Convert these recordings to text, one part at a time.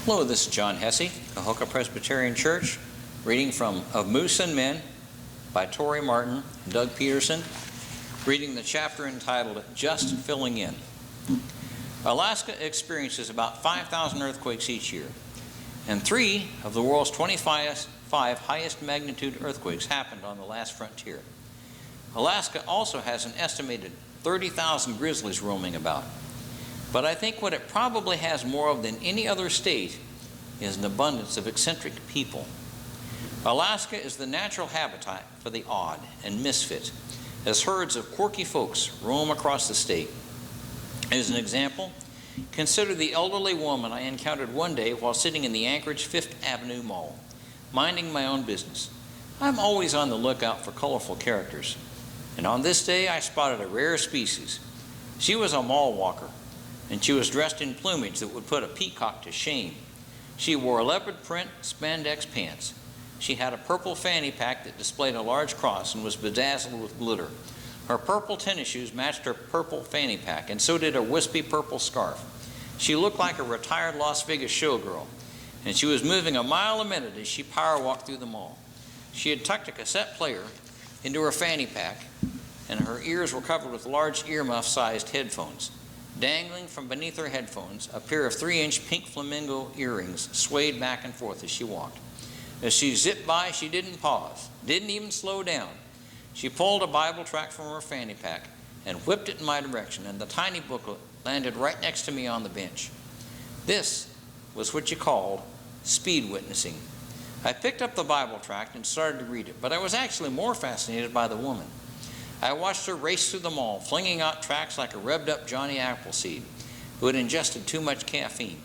Hello, this is John Hesse, Cahokia Presbyterian Church, reading from Of Moose and Men by Tori Martin and Doug Peterson, reading the chapter entitled Just Filling In. Alaska experiences about 5,000 earthquakes each year, and 3 of the world's 25 highest magnitude earthquakes happened on the last frontier. Alaska also has an estimated 30,000 grizzlies roaming about. But I think what it probably has more of than any other state is an abundance of eccentric people. Alaska is the natural habitat for the odd and misfit, as herds of quirky folks roam across the state. As an example, consider the elderly woman I encountered one day while sitting in the Anchorage Fifth Avenue Mall, minding my own business. I'm always on the lookout for colorful characters, and on this day I spotted a rare species. She was a mall walker, and she was dressed in plumage that would put a peacock to shame. She wore leopard print spandex pants. She had a purple fanny pack that displayed a large cross and was bedazzled with glitter. Her purple tennis shoes matched her purple fanny pack, and so did her wispy purple scarf. She looked like a retired Las Vegas showgirl, and she was moving a mile a minute as she power walked through the mall. She had tucked a cassette player into her fanny pack, and her ears were covered with large earmuff-sized headphones. Dangling from beneath her headphones, a pair of 3-inch pink flamingo earrings swayed back and forth as she walked. As she zipped by, she didn't pause, didn't even slow down. She pulled a Bible tract from her fanny pack and whipped it in my direction, and the tiny booklet landed right next to me on the bench. This was what you called speed witnessing. I picked up the Bible tract and started to read it, but I was actually more fascinated by the woman. I watched her race through the mall, flinging out tracts like a revved-up Johnny Appleseed who had ingested too much caffeine.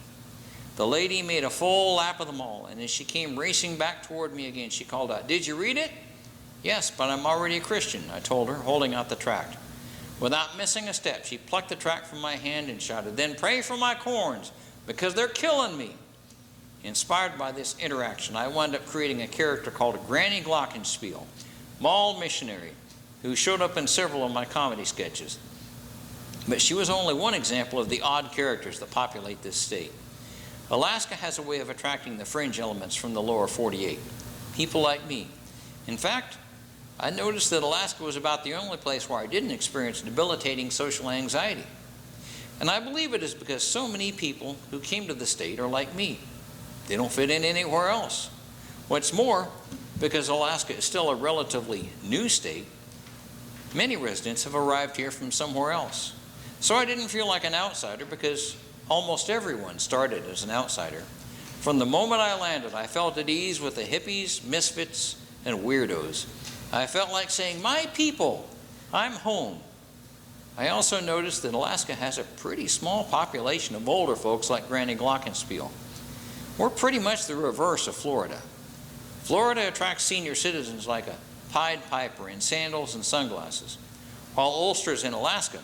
The lady made a full lap of the mall, and as she came racing back toward me again, she called out, "Did you read it?" "Yes, but I'm already a Christian," I told her, holding out the tract. Without missing a step, she plucked the tract from my hand and shouted, "Then pray for my corns, because they're killing me." Inspired by this interaction, I wound up creating a character called Granny Glockenspiel, mall missionary, who showed up in several of my comedy sketches. But she was only one example of the odd characters that populate this state. Alaska has a way of attracting the fringe elements from the lower 48, people like me. In fact, I noticed that Alaska was about the only place where I didn't experience debilitating social anxiety. And I believe it is because so many people who came to the state are like me. They don't fit in anywhere else. What's more, because Alaska is still a relatively new state, many residents have arrived here from somewhere else. So I didn't feel like an outsider because almost everyone started as an outsider. From the moment I landed, I felt at ease with the hippies, misfits, and weirdos. I felt like saying, "My people, I'm home." I also noticed that Alaska has a pretty small population of older folks like Granny Glockenspiel. We're pretty much the reverse of Florida. Florida attracts senior citizens like a Pied Piper in sandals and sunglasses, while oldsters in Alaska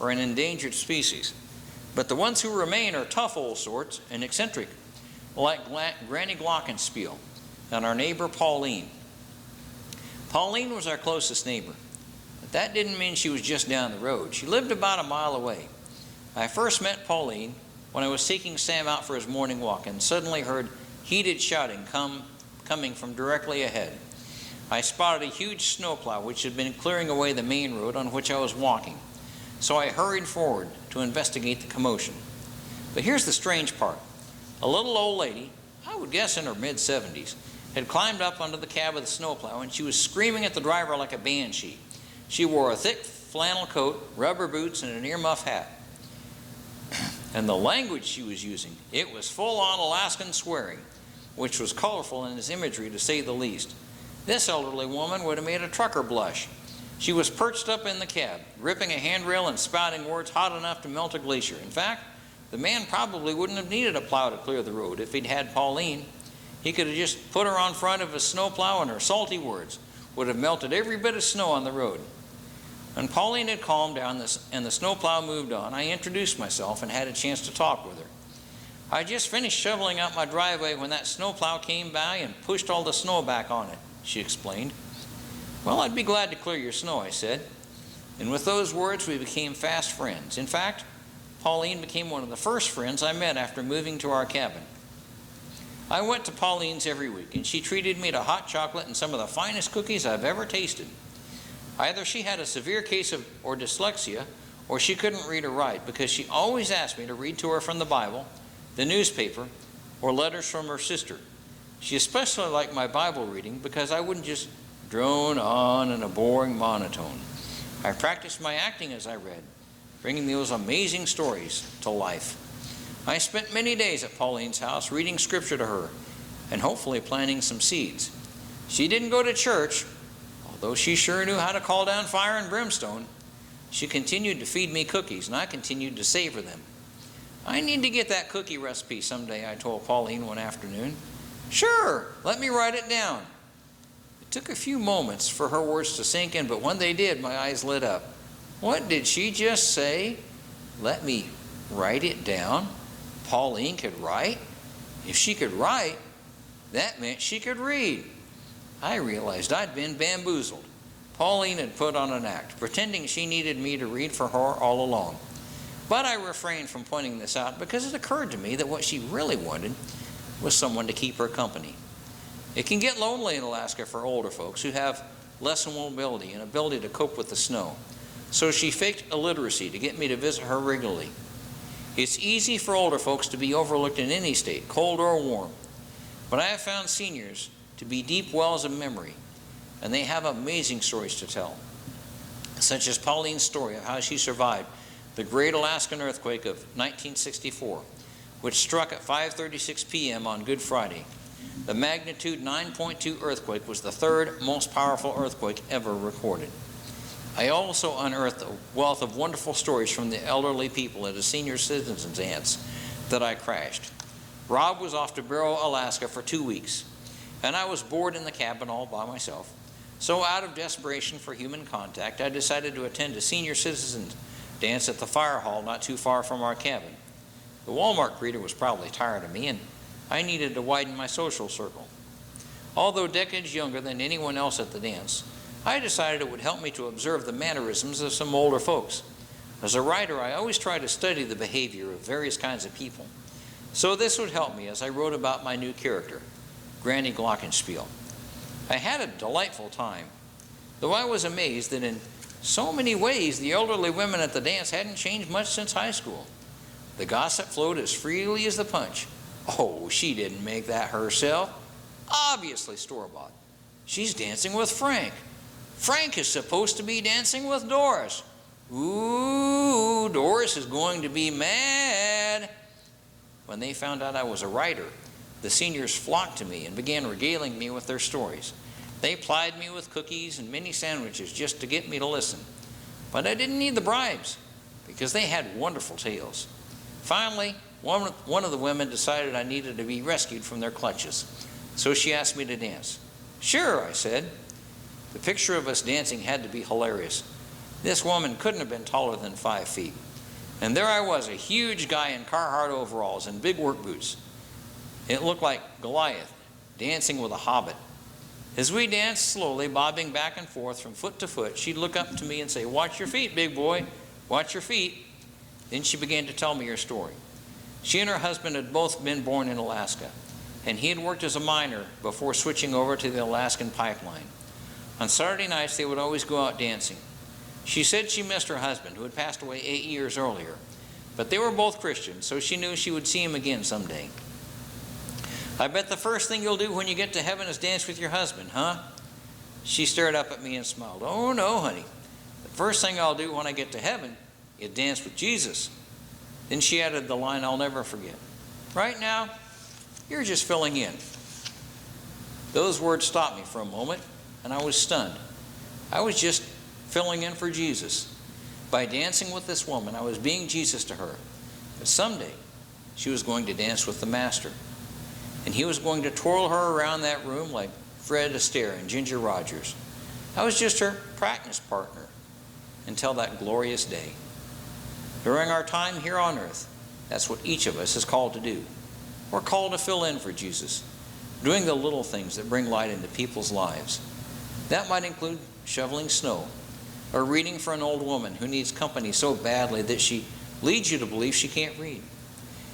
are an endangered species. But the ones who remain are tough old sorts and eccentric, like Granny Glockenspiel and our neighbor Pauline. Pauline was our closest neighbor, but that didn't mean she was just down the road. She lived about a mile away. I first met Pauline when I was taking Sam out for his morning walk and suddenly heard heated shouting coming from directly ahead. I spotted a huge snowplow which had been clearing away the main road on which I was walking, so I hurried forward to investigate the commotion. But here's the strange part. A little old lady, I would guess in her mid-70s, had climbed up onto the cab of the snowplow, and she was screaming at the driver like a banshee. She wore a thick flannel coat, rubber boots, and an earmuff hat. And the language she was using, it was full-on Alaskan swearing, which was colorful in its imagery to say the least. This elderly woman would have made a trucker blush. She was perched up in the cab, gripping a handrail and spouting words hot enough to melt a glacier. In fact, the man probably wouldn't have needed a plow to clear the road if he'd had Pauline. He could have just put her on front of his snowplow, and her salty words would have melted every bit of snow on the road. When Pauline had calmed down and the snowplow moved on, I introduced myself and had a chance to talk with her. "I just finished shoveling out my driveway when that snowplow came by and pushed all the snow back on it," she explained. "Well, I'd be glad to clear your snow," I said. And with those words, we became fast friends. In fact, Pauline became one of the first friends I met after moving to our cabin. I went to Pauline's every week, and she treated me to hot chocolate and some of the finest cookies I've ever tasted. Either she had a severe case of dyslexia, or she couldn't read or write, because she always asked me to read to her from the Bible, the newspaper, or letters from her sister. She especially liked my Bible reading because I wouldn't just drone on in a boring monotone. I practiced my acting as I read, bringing those amazing stories to life. I spent many days at Pauline's house reading scripture to her and hopefully planting some seeds. She didn't go to church, although she sure knew how to call down fire and brimstone. She continued to feed me cookies, and I continued to savor them. I need to get that cookie recipe someday, I told Pauline one afternoon. Sure, let me write it down. It took a few moments for her words to sink in, but when they did, my eyes lit up. What did she just say? Let me write it down? Pauline could write? If she could write, that meant she could read. I realized I'd been bamboozled. Pauline had put on an act, pretending she needed me to read for her all along. But I refrained from pointing this out because it occurred to me that what she really wanted was someone to keep her company. It can get lonely in Alaska for older folks who have less mobility and ability to cope with the snow. So she faked illiteracy to get me to visit her regularly. It's easy for older folks to be overlooked in any state, cold or warm. But I have found seniors to be deep wells of memory, and they have amazing stories to tell, such as Pauline's story of how she survived the Great Alaskan Earthquake of 1964, which struck at 5:36 p.m. on Good Friday. The magnitude 9.2 earthquake was the third most powerful earthquake ever recorded. I also unearthed a wealth of wonderful stories from the elderly people at a senior citizens dance that I crashed. Rob was off to Barrow, Alaska for 2 weeks, and I was bored in the cabin all by myself. So out of desperation for human contact, I decided to attend a senior citizens dance at the fire hall not too far from our cabin. The Walmart greeter was probably tired of me, and I needed to widen my social circle. Although decades younger than anyone else at the dance, I decided it would help me to observe the mannerisms of some older folks. As a writer, I always try to study the behavior of various kinds of people. So this would help me as I wrote about my new character, Granny Glockenspiel. I had a delightful time, though I was amazed that in so many ways the elderly women at the dance hadn't changed much since high school. The gossip flowed as freely as the punch. Oh, she didn't make that herself. Obviously store-bought. She's dancing with Frank. Frank is supposed to be dancing with Doris. Ooh, Doris is going to be mad. When they found out I was a writer, the seniors flocked to me and began regaling me with their stories. They plied me with cookies and mini sandwiches just to get me to listen. But I didn't need the bribes because they had wonderful tales. Finally, one of the women decided I needed to be rescued from their clutches, so she asked me to dance. Sure, I said. The picture of us dancing had to be hilarious. This woman couldn't have been taller than 5 feet. And there I was, a huge guy in Carhartt overalls and big work boots. It looked like Goliath dancing with a hobbit. As we danced slowly, bobbing back and forth from foot to foot, she'd look up to me and say, "Watch your feet, big boy, watch your feet." Then she began to tell me her story. She and her husband had both been born in Alaska, and he had worked as a miner before switching over to the Alaskan pipeline. On Saturday nights, they would always go out dancing. She said she missed her husband, who had passed away 8 years earlier, but they were both Christians, so she knew she would see him again someday. "I bet the first thing you'll do when you get to heaven is dance with your husband, huh?" She stared up at me and smiled. "Oh, no, honey. The first thing I'll do when I get to heaven is dance with Jesus." Then she added the line I'll never forget. "Right now, you're just filling in." Those words stopped me for a moment, and I was stunned. I was just filling in for Jesus. By dancing with this woman, I was being Jesus to her. But someday, she was going to dance with the Master. And he was going to twirl her around that room like Fred Astaire and Ginger Rogers. I was just her practice partner until that glorious day. During our time here on earth, that's what each of us is called to do. We're called to fill in for Jesus, doing the little things that bring light into people's lives. That might include shoveling snow, or reading for an old woman who needs company so badly that she leads you to believe she can't read.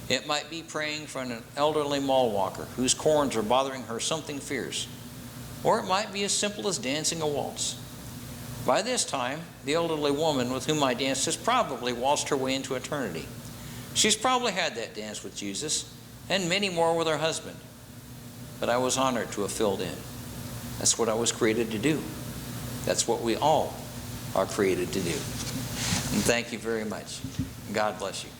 It might be praying for an elderly mall walker whose corns are bothering her something fierce. Or it might be as simple as dancing a waltz. By this time, the elderly woman with whom I danced has probably waltzed her way into eternity. She's probably had that dance with Jesus, and many more with her husband. But I was honored to have filled in. That's what I was created to do. That's what we all are created to do. And thank you very much. God bless you.